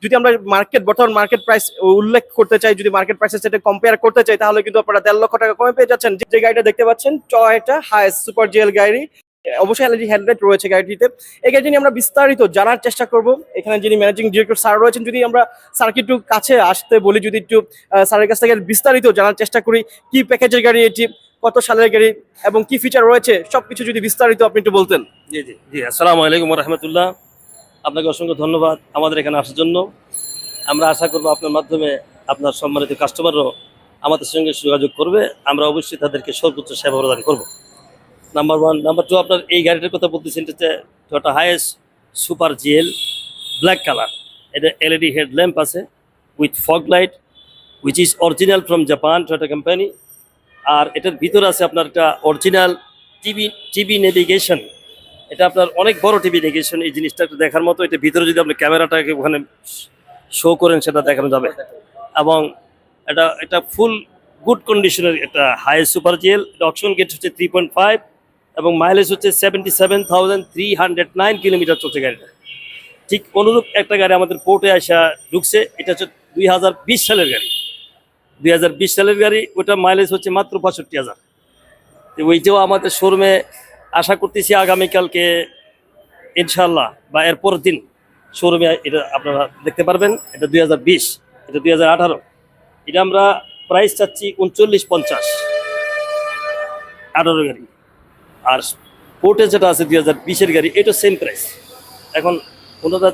যদি আমরা বর্তমান মার্কেট প্রাইস উল্লেখ করতে চাই, যদি মার্কেট প্রাইসের সাথে কম্পেয়ার করতে চাই, তাহলে কিন্তু আপনারা 1.5 লক্ষ টাকা কমে পেয়ে যাচ্ছেন। যে গাড়িটা দেখতে পাচ্ছেন টয়োটা হায়াস সুপার জিএল গাড়ি, অবশ্যই এলইডি হেডলাইট রয়েছে গাড়িটিতে। এই গাড়িটি নিয়ে আমরা বিস্তারিত জানার চেষ্টা করব। এখানে যিনি ম্যানেজিং ডিরেক্টর স্যার রয়েছেন, যদি আমরা স্যারকে একটু কাছে আসতে বলি, যদি একটু স্যারের কাছ থেকে বিস্তারিত জানার চেষ্টা করি, কি প্যাকেজের গাড়ি এটি, কত সালের গাড়ি এবং কি ফিচার রয়েছে, সবকিছু যদি বিস্তারিত আপনি একটু বলতেন। জি জি জি, আসসালামু আলাইকুম রহমতুল্লাহ। আপনাকে অসংখ্য ধন্যবাদ আমাদের এখানে আসার জন্য। আমরা আশা করব আপনার মাধ্যমে আপনার সম্মানিত কাস্টমারও আমাদের সঙ্গে যোগাযোগ করবে। আমরা অবশ্যই তাদেরকে সর্বোচ্চ সেবা প্রদান করব। নাম্বার 1। নাম্বার 2, আপনার এই গাড়িটার কথা বলতেছেন, এটা Toyota Hiace super GL black colour. এটা এলইডি হেড ল্যাম্প আছে with fog light, which is original from Japan Toyota company. আর এটার ভিতরে আছে আপনার একটা অরিজিনাল টিভি নেভিগেশন। এটা আপনার অনেক বড় টিভি নেভিগেশন। এই জিনিসটা একটু দেখার মতো। এটা ভিতরে যদি আপনি ক্যামেরাটাকে ওখানে শো করেন সেটা দেখানো যাবে। এবং এটা ফুল গুড কন্ডিশনের একটা high super GL. Auction gate হচ্ছে 3.5 এবং মাইলেজ হচ্ছে 77,309 কিলোমিটার চলছে গাড়িটা। ঠিক অনুরূপ একটা গাড়ি আমাদের পোর্টে আসা ঢুকছে, এটা হচ্ছে 2020 সালের গাড়ি। 2020 সালের গাড়ি, ওটা মাইলেজ হচ্ছে মাত্র 65,000। ওইটাও আমাদের শোরুমে আশা করতেছি আগামীকালকে ইনশাল্লাহ বা এরপর দিন শোরুমে এটা আপনারা দেখতে পারবেন। এটা 2020, এটা 2018। এটা আমরা প্রাইস চাচ্ছি 39,50 18 গাড়ি। আর পোর্টে যেটা আছে 2020-এর গাড়ি, এটা সেম প্রাইস। এখন ওনারা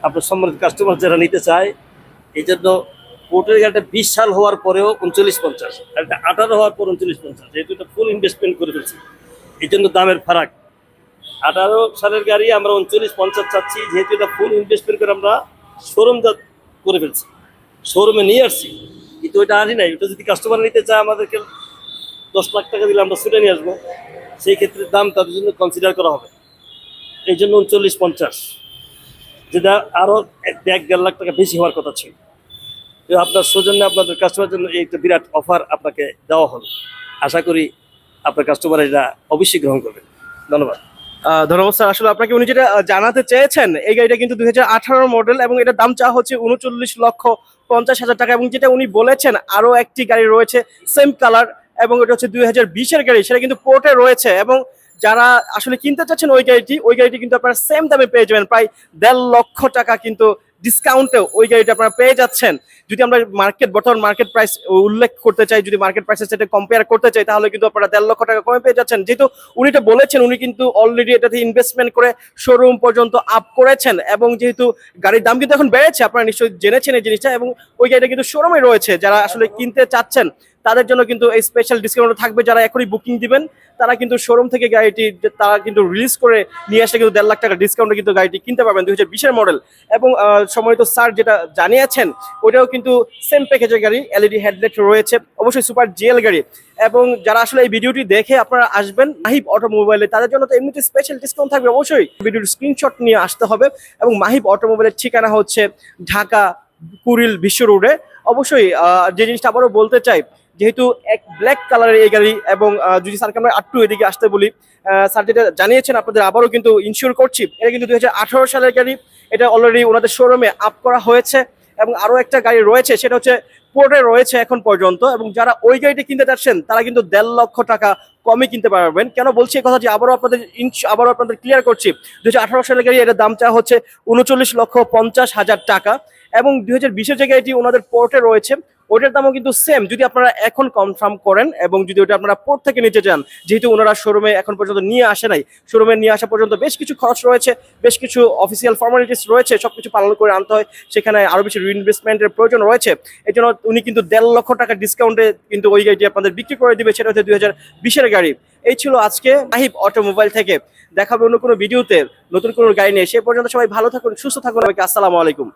আপনার সম্মানিত কাস্টমার যারা নিতে চায়, এই জন্য পোর্টের গাড়িটা 20 সাল হওয়ার পরেও 39,50, আর এটা 18 হওয়ার পর 39,50। যেহেতু এটা ফুল ইনভেস্টমেন্ট করে ফেলছি, এই জন্য দামের ফারাক। 18 সালের গাড়ি আমরা 39,50 চাচ্ছি, যেহেতু এটা ফুল ইনভেস্টমেন্ট করে আমরা শোরুম করে ফেলছি, শোরুমে নিয়ে আসছি। কিন্তু ওইটা আনি নাই। ওটা যদি কাস্টমার নিতে চায়, আমাদেরকে 10 লাখ টাকা দিলে আমরা ছুটে নিয়ে আসবো। সেই ক্ষেত্রে দাম তাদের জন্য কনসিডার করা হবে। এই জন্য 39,50, যেটা আরও 1-1.5 লাখ টাকা বেশি হওয়ার কথা ছিল। আপনার সৌজন্যে আপনাদের কাস্টমারের জন্য এই একটা বিরাট অফার আপনাকে দেওয়া হলো। আশা করি আপনার কাস্টমার এটা অবশ্যই গ্রহণ করবেন। ধন্যবাদ। ধন্যবাদ স্যার। আসলে আপনাকে উনি যেটা জানাতে চেয়েছেন, এই গাড়িটা কিন্তু 2018 মডেল এবং এটার দাম চাওয়া হচ্ছে 39,50,000 টাকা। এবং যেটা উনি বলেছেন, আরো একটি গাড়ি রয়েছে সেম কালার এবং এটা হচ্ছে 2020-এর গাড়ি, সেটা কিন্তু পোর্টে রয়েছে। এবং যারা আসলে কিনতে চাচ্ছেন ওই গাড়িটি কিন্তু আপনারা সেম দামে পেয়ে যাবেন, প্রায় 1.5 লক্ষ টাকা কিন্তু ডিসকাউন্টেও ওই গাড়িটা আপনারা পেয়ে যাচ্ছেন। যদি আমরা বর্তমান মার্কেট প্রাইস উল্লেখ করতে চাই, যদি মার্কেট প্রাইসের সাথে কম্পেয়ার করতে চাই, তাহলে কিন্তু আপনারা 1.5 লক্ষ টাকা কমে পেয়ে যাচ্ছেন। যেহেতু উনি এটা বলেছেন, উনি কিন্তু অলরেডি এটাতে ইনভেস্টমেন্ট করে শোরুম পর্যন্ত আপ করেছেন। এবং যেহেতু গাড়ির দাম কিন্তু এখন বেড়েছে, আপনারা নিশ্চয়ই জেনেছেন এই জিনিসটা। এবং ওই গাড়িটা কিন্তু শোরুমে রয়েছে। যারা আসলে কিনতে চাচ্ছেন তাদের জন্য কিন্তু এই স্পেশাল ডিসকাউন্ট থাকবে। যারা এখনই বুকিং দিবেন তারা কিন্তু শোরুম থেকে গাড়িটি তারা কিন্তু রিলিজ করে নিয়ে আসলে কিন্তু 1.5 লাখ টাকা ডিসকাউন্টে কিন্তু গাড়িটি কিনতে পারবেন 2020-এর মডেল। এবং সম্মানিত স্যার যেটা জানিয়েছেন, ওইটাও কিন্তু সেম প্যাকেজের গাড়ি, এলইডি হেডলাইট রয়েছে, অবশ্যই সুপার জিএল গাড়ি। এবং যারা আসলে এই ভিডিওটি দেখে আপনারা আসবেন মাহিব অটোমোবাইলে, তাদের জন্য তো এমনিতে স্পেশাল ডিসকাউন্ট থাকবে। অবশ্যই ভিডিওর স্ক্রিনশট নিয়ে আসতে হবে। এবং মাহিব অটোমোবাইলের ঠিকানা হচ্ছে ঢাকা কুড়িল বিশ্ব রোডে। অবশ্যই যে জিনিসটা আবারও বলতে চাই, যেহেতু এক ব্ল্যাক কালারের এই গাড়ি, এবং যদি স্যারকে আমরা একটু এদিকে আসতে বলি, স্যার যেটা জানিয়েছেন আপনাদের আবারও কিন্তু ইনশিওর করছি, এটা কিন্তু 2018 সালের গাড়ি। এটা অলরেডি ওনাদের শোরুমে আপ করা হয়েছে। এবং আরও একটা গাড়ি রয়েছে, সেটা হচ্ছে পোর্টে রয়েছে এখন পর্যন্ত। এবং যারা ওই গাড়িটি কিনতে চাচ্ছেন তারা কিন্তু 1.5 লক্ষ টাকা কমে কিনতে পারবেন। কেন বলছি এই কথা, যে আবারও আপনাদের ক্লিয়ার করছি, 2018 সালের গাড়ি, এটার দাম চাওয়া হচ্ছে 39,50,000 টাকা। এবং 2020-এর যে গাড়িটি ওনাদের পোর্টে রয়েছে, ওটার দামও কিন্তু সেম, যদি আপনারা এখন কনফার্ম করেন এবং যদি ওটা আপনারা পোর্ট থেকে নিতে চান। যেহেতু ওনারা শোরুমে এখন পর্যন্ত নিয়ে আসে নাই, শোরুমে নিয়ে আসা পর্যন্ত বেশ কিছু খরচ রয়েছে, বেশ কিছু অফিসিয়াল ফর্মালিটিস রয়েছে, সবকিছু পালন করে আনতে হয়, সেখানে আরো বেশি রিইনভেস্টমেন্টের প্রয়োজন রয়েছে। এই জন্য উনি কিন্তু 1.5 লক্ষ টাকা ডিসকাউন্টে কিন্তু ওই গাড়িটি আপনাদের বিক্রি করে দিবে। সেটা হচ্ছে 2020-এর গাড়ি। এই ছিল আজকে মাহিব অটোমোবাইল থেকে। দেখাবে অন্য কোনো ভিডিওতে নতুন কোনো গাড়ি নিয়ে। সে পর্যন্ত সবাই ভালো থাকুন, সুস্থ থাকুন। আসসালামু আলাইকুম।